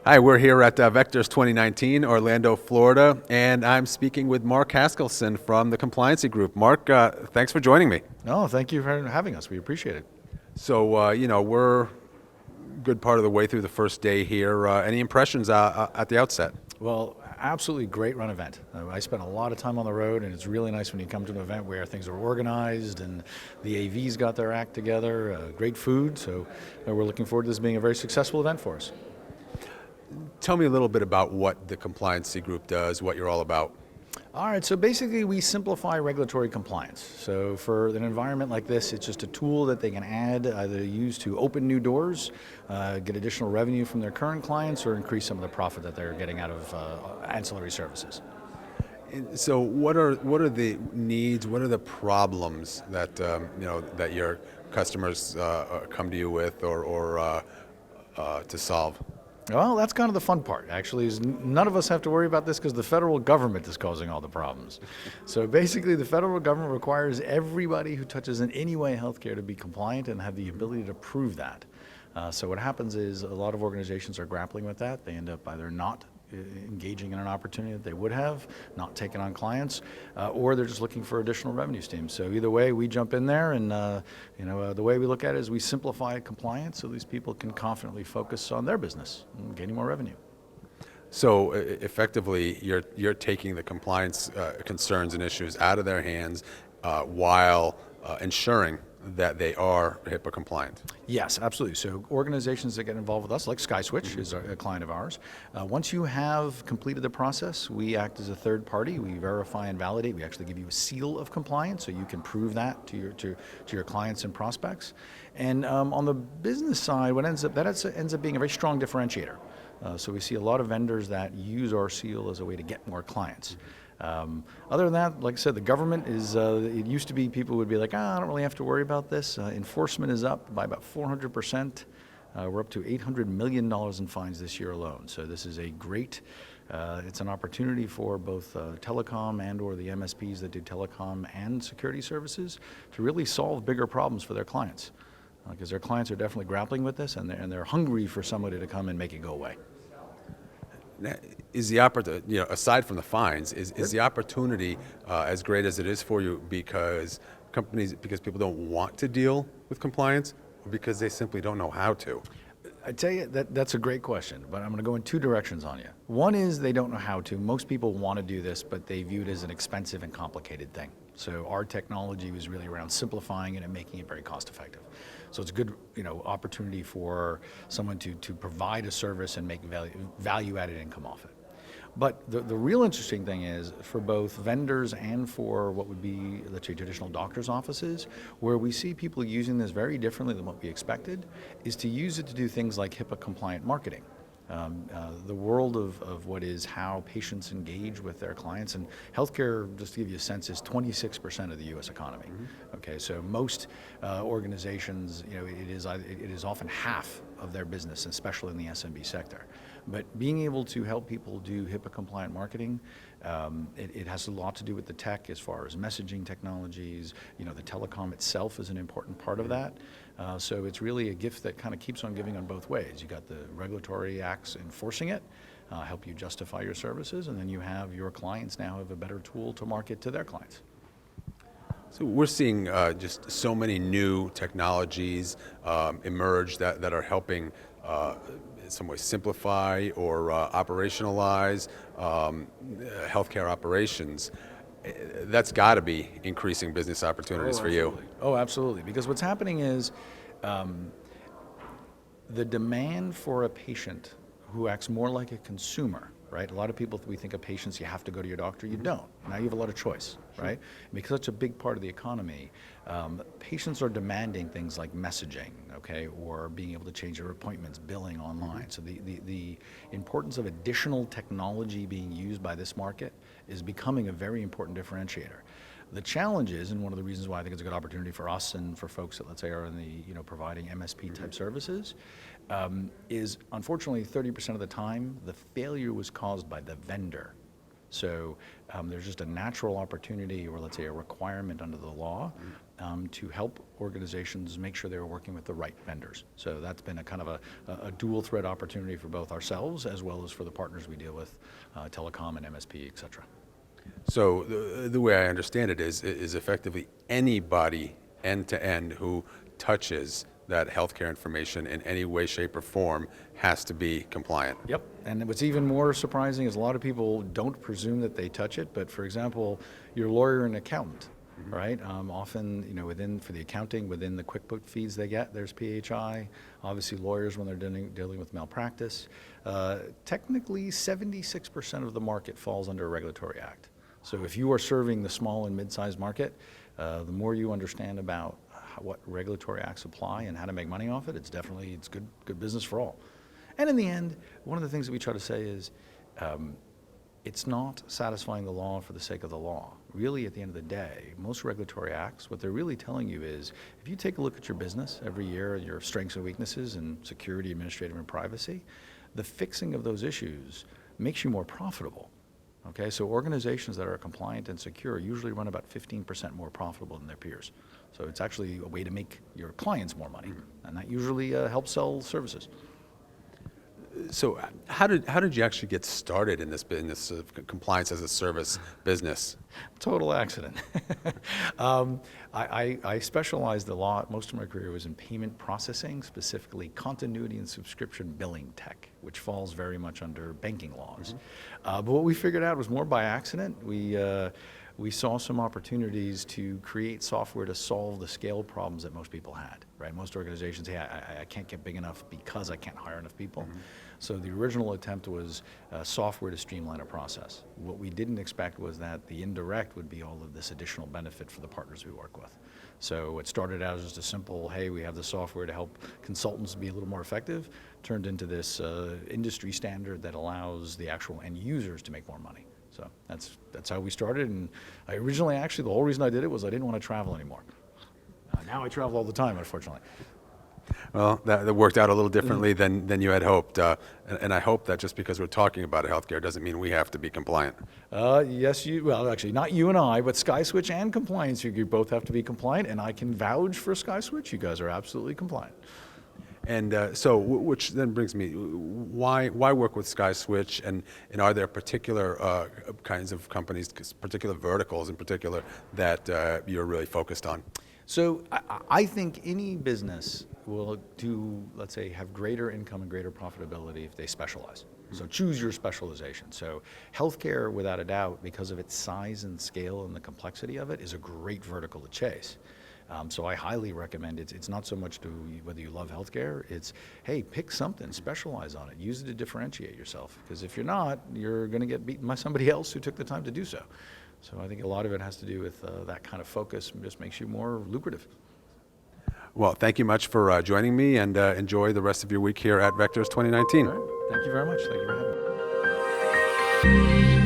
Hi, we're here at Vectors 2019, Orlando, Florida, and I'm speaking with Marc Haskelson from the Compliancy Group. Marc, thanks for joining me. No, thank you for having us. We appreciate it. So, we're a good part of the way through the first day here. Any impressions at the outset? Well, absolutely great run event. I spent a lot of time on the road, and it's really nice when you come to an event where things are organized and the AVs got their act together, great food. So we're looking forward to this being a very successful event for us. Tell me a little bit about what the Compliancy Group does, what you're all about. All right, so basically we simplify regulatory compliance. So for an environment like this, it's just a tool that they can add, either use to open new doors, get additional revenue from their current clients, or increase some of the profit that they're getting out of ancillary services. So, what are the needs? What are the problems that that your customers come to you with, or to solve? Well, that's kind of the fun part, actually, is none of us have to worry about this because the federal government is causing all the problems. So basically, the federal government requires everybody who touches in any way healthcare to be compliant and have the ability to prove that. So what happens is a lot of organizations are grappling with that. They end up either not engaging in an opportunity that they would have, not taking on clients, or they're just looking for additional revenue streams. So either way, we jump in there, and the way we look at it is we simplify compliance so these people can confidently focus on their business and gaining more revenue. So effectively, you're taking the compliance concerns and issues out of their hands while ensuring that they are HIPAA compliant. Yes, absolutely. So organizations that get involved with us, like SkySwitch is a client of ours, once you have completed the process, we act as a third party. We verify and validate. We actually give you a seal of compliance so you can prove that to your clients and prospects. And on the business side, what ends up being a very strong differentiator. So we see a lot of vendors that use our seal as a way to get more clients. Other than that, like I said, the government is, it used to be people would be like, I don't really have to worry about this. Enforcement is up by about 400%. We're up to $800 million in fines this year alone. So this is a great, it's an opportunity for both telecom and or the MSPs that do telecom and security services to really solve bigger problems for their clients. Because their clients are definitely grappling with this, and they're hungry for somebody to come and make it go away. Is the opportunity, aside from the fines, is the opportunity as great as it is for you because people don't want to deal with compliance, or because they simply don't know how to? I tell you, that's a great question, but I'm going to go in two directions on you. One is they don't know how to. Most people want to do this, but they view it as an expensive and complicated thing. So our technology was really around simplifying it and making it very cost effective. So it's a good opportunity for someone to provide a service and make value added income off it. But the real interesting thing is for both vendors and for what would be, let's say, traditional doctors' offices, where we see people using this very differently than what we expected, is to use it to do things like HIPAA compliant marketing. The world of what is how patients engage with their clients, and healthcare, just to give you a sense, is 26% of the U.S. economy. Mm-hmm. Okay, so most organizations, it is often half of their business, especially in the SMB sector. But being able to help people do HIPAA compliant marketing, it has a lot to do with the tech as far as messaging technologies. The telecom itself is an important part of that. So it's really a gift that kind of keeps on giving on both ways. You got the regulatory acts enforcing it, help you justify your services, and then you have your clients now have a better tool to market to their clients. So we're seeing just so many new technologies emerge that are helping in some way simplify or operationalize healthcare operations. That's got to be increasing business opportunities for you. Oh, absolutely. Because what's happening is the demand for a patient who acts more like a consumer, right? A lot of people, we think of patients, you have to go to your doctor. You don't. Now you have a lot of choice, right? And because it's a big part of the economy, patients are demanding things like messaging, okay, or being able to change their appointments, billing online. So the importance of additional technology being used by this market is becoming a very important differentiator. The challenge is, and one of the reasons why I think it's a good opportunity for us and for folks that, let's say, are in the providing MSP type services, is unfortunately 30% of the time the failure was caused by the vendor, So there's just a natural opportunity, or let's say a requirement under the law, to help organizations make sure they're working with the right vendors. So that's been a kind of a dual threat opportunity for both ourselves as well as for the partners we deal with, telecom and MSP, et cetera. So the way I understand it is effectively anybody end to end who touches that healthcare information in any way, shape, or form has to be compliant. Yep, and what's even more surprising is a lot of people don't presume that they touch it, but for example, your lawyer and accountant, right? Often, for the accounting, within the QuickBooks fees they get, there's PHI. Obviously, lawyers when they're dealing with malpractice. Technically, 76% of the market falls under a regulatory act. So if you are serving the small and mid-sized market, the more you understand about what regulatory acts apply and how to make money off it, it's good business for all. And in the end, one of the things that we try to say is, it's not satisfying the law for the sake of the law. Really, at the end of the day, most regulatory acts, what they're really telling you is, if you take a look at your business every year, your strengths and weaknesses in security, administrative, and privacy, the fixing of those issues makes you more profitable. Okay, so organizations that are compliant and secure usually run about 15% more profitable than their peers. So it's actually a way to make your clients more money, and that usually helps sell services. So how did you actually get started in this business of compliance as a service business? Total accident. I specialized a lot. Most of my career was in payment processing, specifically continuity and subscription billing tech, which falls very much under banking laws. But what we figured out was more by accident. We saw some opportunities to create software to solve the scale problems that most people had, right? Most organizations say, I can't get big enough because I can't hire enough people. So the original attempt was software to streamline a process. What we didn't expect was that the indirect would be all of this additional benefit for the partners we work with. So it started out as just a simple, hey, we have the software to help consultants be a little more effective, turned into this industry standard that allows the actual end users to make more money. So that's how we started, and I originally, actually, the whole reason I did it was I didn't want to travel anymore. Now I travel all the time, unfortunately. Well, that worked out a little differently than you had hoped, and I hope that just because we're talking about healthcare doesn't mean we have to be compliant. Yes, well, actually, not you and I, but SkySwitch and Compliancy, you both have to be compliant, and I can vouch for SkySwitch. You guys are absolutely compliant. And which then brings me, why work with SkySwitch, and are there particular kinds of companies, particular verticals in particular, that you're really focused on? So I think any business will let's say, have greater income and greater profitability if they specialize. So choose your specialization. So healthcare, without a doubt, because of its size and scale and the complexity of it, is a great vertical to chase. So I highly recommend it. It's not so much whether you love healthcare, it's, hey, pick something, specialize on it, use it to differentiate yourself. Because if you're not, you're going to get beaten by somebody else who took the time to do so. So I think a lot of it has to do with that kind of focus, and just makes you more lucrative. Well, thank you much for joining me, and enjoy the rest of your week here at Vectors 2019. All right. Thank you very much. Thank you for having me.